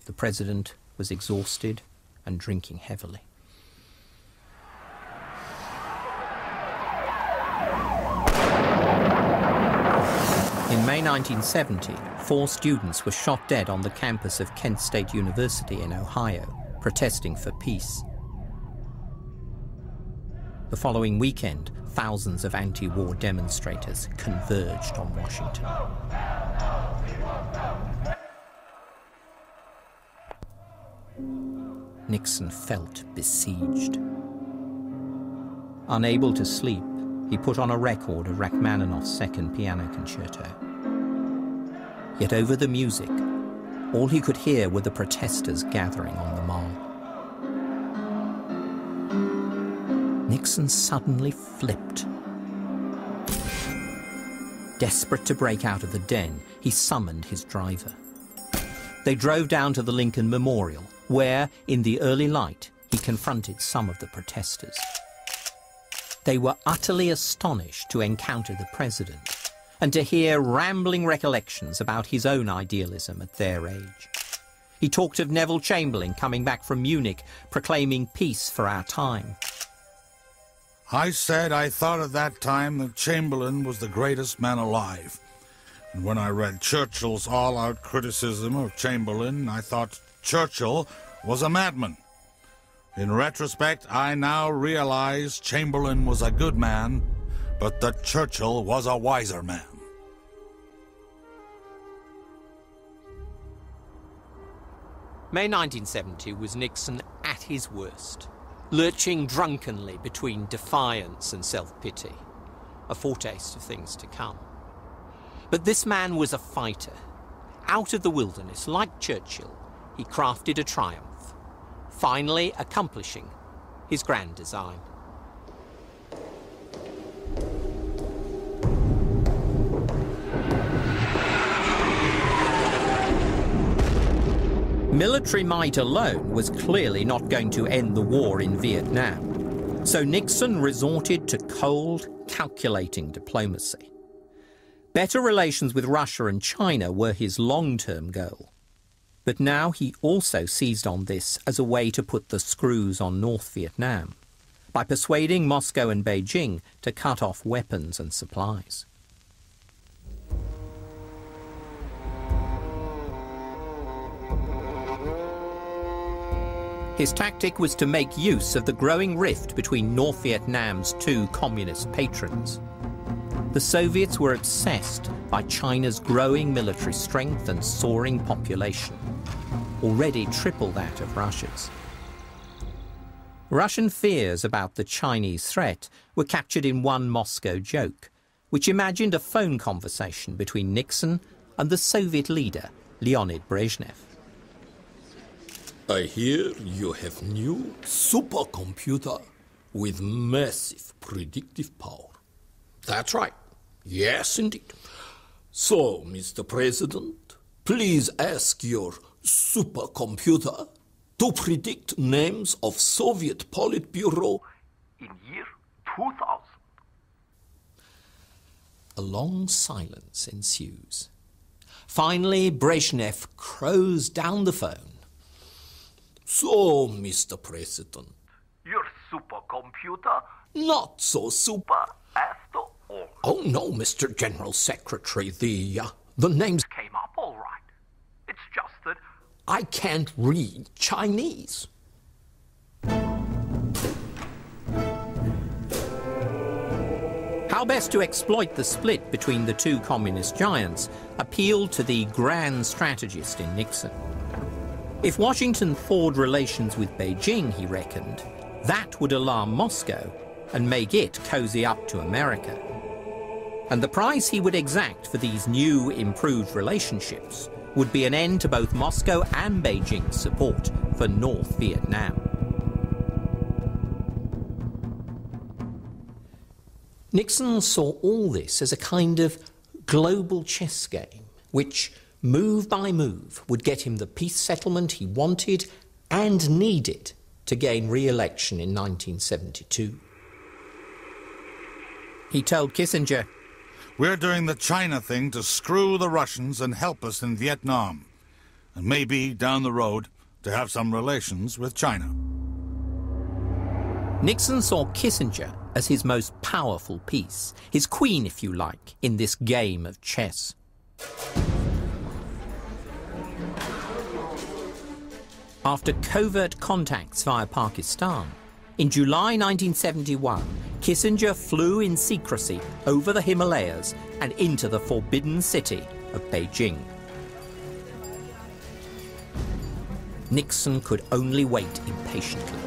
The president was exhausted and drinking heavily. In May 1970, 4 students were shot dead on the campus of Kent State University in Ohio, protesting for peace. The following weekend, thousands of anti-war demonstrators converged on Washington. Nixon felt besieged. Unable to sleep, he put on a record of Rachmaninoff's Second Piano Concerto. Yet over the music, all he could hear were the protesters gathering on the Mall. Nixon suddenly flipped. Desperate to break out of the den, he summoned his driver. They drove down to the Lincoln Memorial, where, in the early light, he confronted some of the protesters. They were utterly astonished to encounter the president and to hear rambling recollections about his own idealism at their age. He talked of Neville Chamberlain coming back from Munich, proclaiming peace for our time. I said I thought at that time that Chamberlain was the greatest man alive. And when I read Churchill's all-out criticism of Chamberlain, I thought Churchill was a madman. In retrospect, I now realize Chamberlain was a good man, but that Churchill was a wiser man. May 1970 was Nixon at his worst, lurching drunkenly between defiance and self-pity, a foretaste of things to come. But this man was a fighter. Out of the wilderness, like Churchill, he crafted a triumph, finally accomplishing his grand design. Military might alone was clearly not going to end the war in Vietnam, so Nixon resorted to cold, calculating diplomacy. Better relations with Russia and China were his long-term goal. But now he also seized on this as a way to put the screws on North Vietnam, by persuading Moscow and Beijing to cut off weapons and supplies. His tactic was to make use of the growing rift between North Vietnam's 2 communist patrons. The Soviets were obsessed by China's growing military strength and soaring population, already triple that of Russia's. Russian fears about the Chinese threat were captured in one Moscow joke, which imagined a phone conversation between Nixon and the Soviet leader, Leonid Brezhnev. I hear you have new supercomputer with massive predictive power. That's right. Yes, indeed. So, Mr. President, please ask your supercomputer to predict names of Soviet Politburo in year 2000. A long silence ensues. Finally, Brezhnev crows down the phone. So, Mr. President, your supercomputer not so super after all. Oh no, Mr. General Secretary, the names Came up all right. It's just that I can't read Chinese. How best to exploit the split between the 2 communist giants appealed to the grand strategist in Nixon. If Washington thawed relations with Beijing, he reckoned, that would alarm Moscow and make it cozy up to America. And the price he would exact for these new, improved relationships would be an end to both Moscow and Beijing's support for North Vietnam. Nixon saw all this as a kind of global chess game, which, move by move, would get him the peace settlement he wanted and needed to gain re-election in 1972. He told Kissinger, We're doing the China thing to screw the Russians and help us in Vietnam. and maybe down the road to have some relations with China. Nixon saw Kissinger as his most powerful piece, his queen, if you like, in this game of chess. After covert contacts via Pakistan, in July 1971, Kissinger flew in secrecy over the Himalayas and into the forbidden city of Beijing. Nixon could only wait impatiently.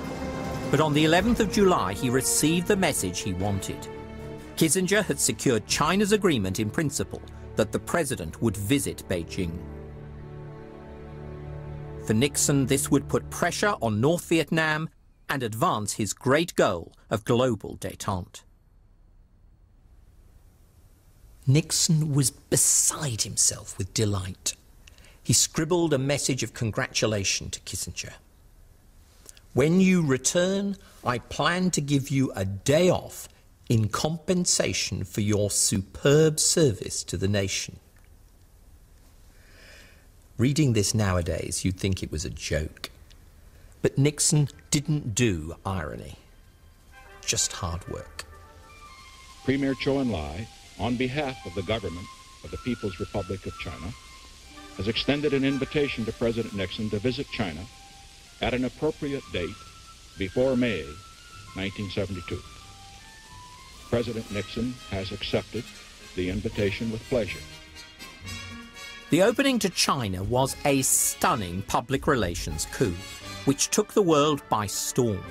But on the 11th of July, he received the message he wanted. Kissinger had secured China's agreement in principle that the president would visit Beijing. For Nixon, this would put pressure on North Vietnam and advance his great goal of global détente. Nixon was beside himself with delight. He scribbled a message of congratulation to Kissinger. "When you return, I plan to give you a day off in compensation for your superb service to the nation." Reading this nowadays, you'd think it was a joke. But Nixon didn't do irony, just hard work. Premier Zhou Enlai, on behalf of the government of the People's Republic of China, has extended an invitation to President Nixon to visit China at an appropriate date before May 1972. President Nixon has accepted the invitation with pleasure. The opening to China was a stunning public relations coup, which took the world by storm.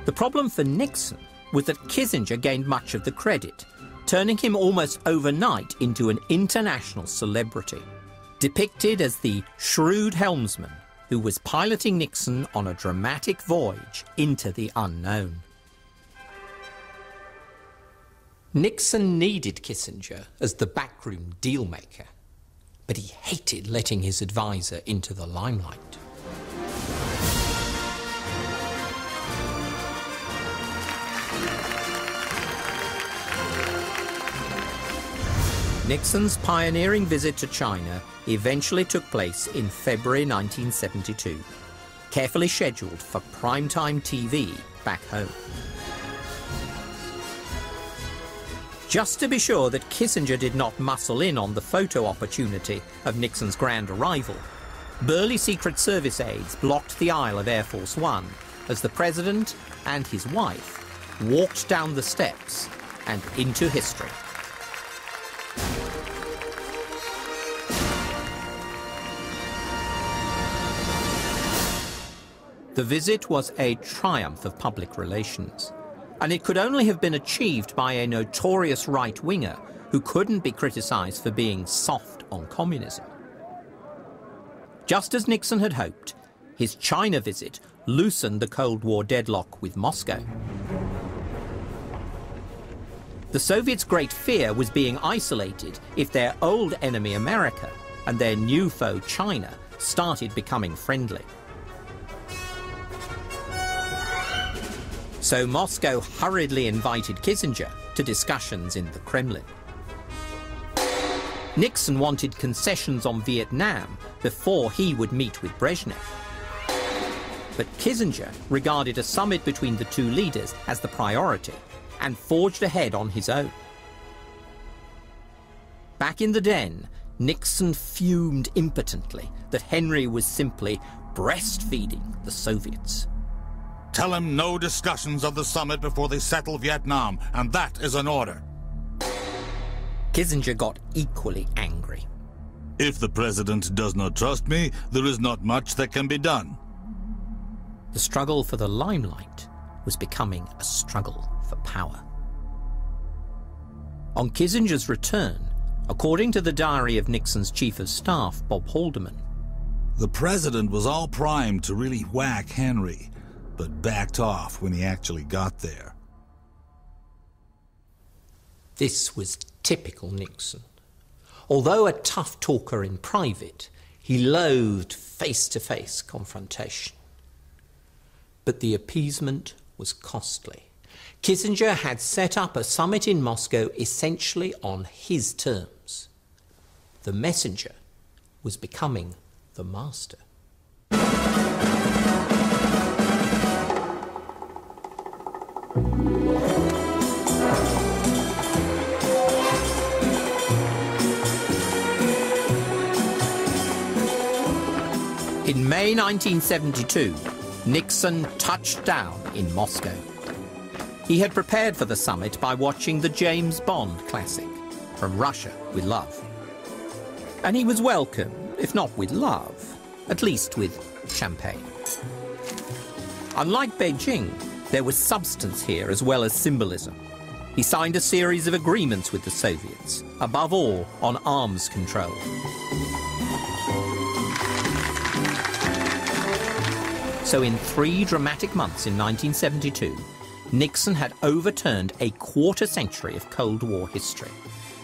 The problem for Nixon was that Kissinger gained much of the credit, turning him almost overnight into an international celebrity, depicted as the shrewd helmsman who was piloting Nixon on a dramatic voyage into the unknown. Nixon needed Kissinger as the backroom dealmaker, but he hated letting his advisor into the limelight. Nixon's pioneering visit to China eventually took place in February 1972, carefully scheduled for primetime TV back home. Just to be sure that Kissinger did not muscle in on the photo opportunity of Nixon's grand arrival, burly Secret Service aides blocked the aisle of Air Force One as the president and his wife walked down the steps and into history. The visit was a triumph of public relations, and it could only have been achieved by a notorious right-winger who couldn't be criticized for being soft on communism. Just as Nixon had hoped, his China visit loosened the Cold War deadlock with Moscow. The Soviets' great fear was being isolated if their old enemy America and their new foe China started becoming friendly. So Moscow hurriedly invited Kissinger to discussions in the Kremlin. Nixon wanted concessions on Vietnam before he would meet with Brezhnev. But Kissinger regarded a summit between the two leaders as the priority and forged ahead on his own. Back in the den, Nixon fumed impotently that Henry was simply breastfeeding the Soviets. Tell him no discussions of the summit before they settle Vietnam, and that is an order. Kissinger got equally angry. If the president does not trust me, there is not much that can be done. The struggle for the limelight was becoming a struggle for power. On Kissinger's return, according to the diary of Nixon's chief of staff, Bob Haldeman, the president was all primed to really whack Henry, but backed off when he actually got there. This was typical Nixon. Although a tough talker in private, he loathed face-to-face confrontation. But the appeasement was costly. Kissinger had set up a summit in Moscow essentially on his terms. The messenger was becoming the master. In May 1972, Nixon touched down in Moscow. He had prepared for the summit by watching the James Bond classic, From Russia with Love. And he was welcome, if not with love, at least with champagne. Unlike Beijing, there was substance here as well as symbolism. He signed a series of agreements with the Soviets, above all on arms control. So in 3 dramatic months in 1972, Nixon had overturned a quarter century of Cold War history,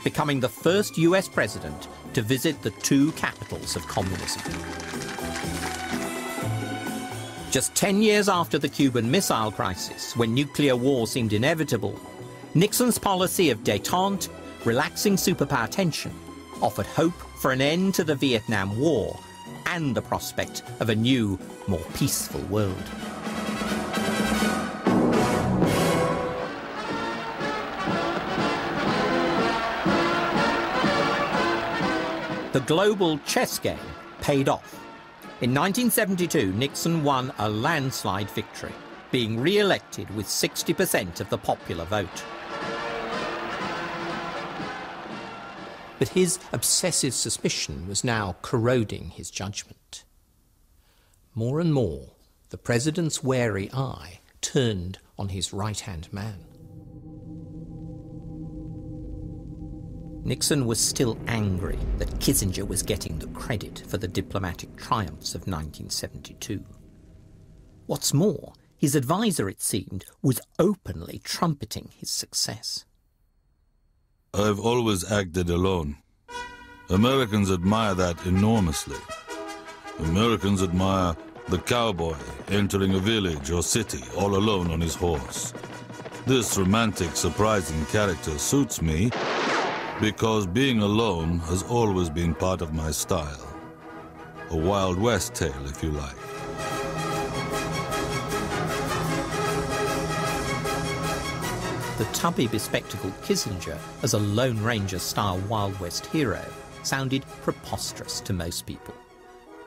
becoming the first US president to visit the 2 capitals of communism. Just 10 years after the Cuban Missile Crisis, when nuclear war seemed inevitable, Nixon's policy of détente, relaxing superpower tension, offered hope for an end to the Vietnam War and the prospect of a new, more peaceful world. The global chess game paid off. In 1972, Nixon won a landslide victory, being re-elected with 60% of the popular vote. But his obsessive suspicion was now corroding his judgment. More and more, the president's wary eye turned on his right-hand man. Nixon was still angry that Kissinger was getting the credit for the diplomatic triumphs of 1972. What's more, his advisor, it seemed, was openly trumpeting his success. I've always acted alone. Americans admire that enormously. Americans admire the cowboy entering a village or city all alone on his horse. This romantic, surprising character suits me because being alone has always been part of my style. A Wild West tale, if you like. The tubby bespectacled Kissinger as a Lone Ranger-style Wild West hero sounded preposterous to most people.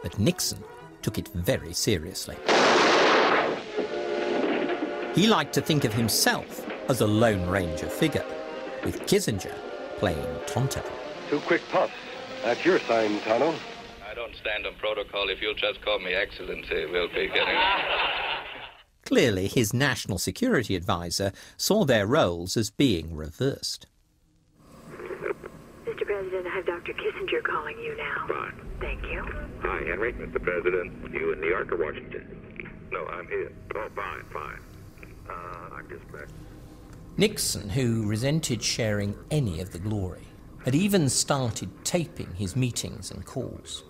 But Nixon took it very seriously. He liked to think of himself as a Lone Ranger figure, with Kissinger playing Tonto. 2 quick puffs. That's your sign, Tano. I don't stand on protocol. If you'll just call me Excellency, we'll be getting... Clearly, his national security advisor saw their roles as being reversed. Mr. President, I have Dr. Kissinger calling you now. Fine. Thank you. Hi, Henry. Mr. President, you in New York or Washington? No, I'm here. Oh, fine. I'm just back. Nixon, who resented sharing any of the glory, had even started taping his meetings and calls.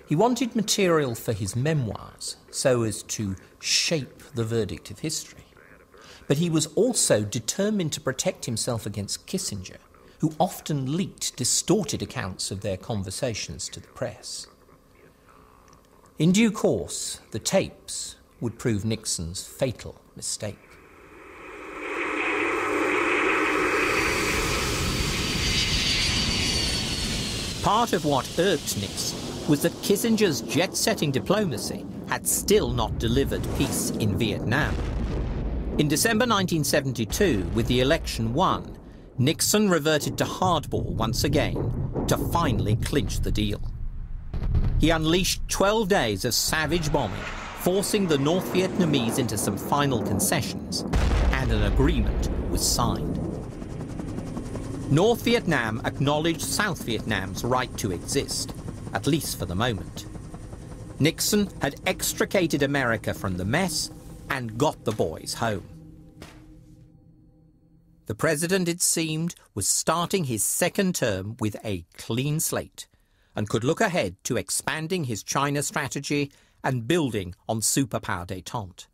He wanted material for his memoirs so as to shape the verdict of history. But he was also determined to protect himself against Kissinger, who often leaked distorted accounts of their conversations to the press. In due course, the tapes would prove Nixon's fatal mistake. Part of what irked Nixon was that Kissinger's jet-setting diplomacy had still not delivered peace in Vietnam. In December 1972, with the election won, Nixon reverted to hardball once again to finally clinch the deal. He unleashed 12 days of savage bombing, forcing the North Vietnamese into some final concessions, and an agreement was signed. North Vietnam acknowledged South Vietnam's right to exist, at least for the moment. Nixon had extricated America from the mess and got the boys home. The president, it seemed, was starting his second term with a clean slate and could look ahead to expanding his China strategy and building on superpower détente.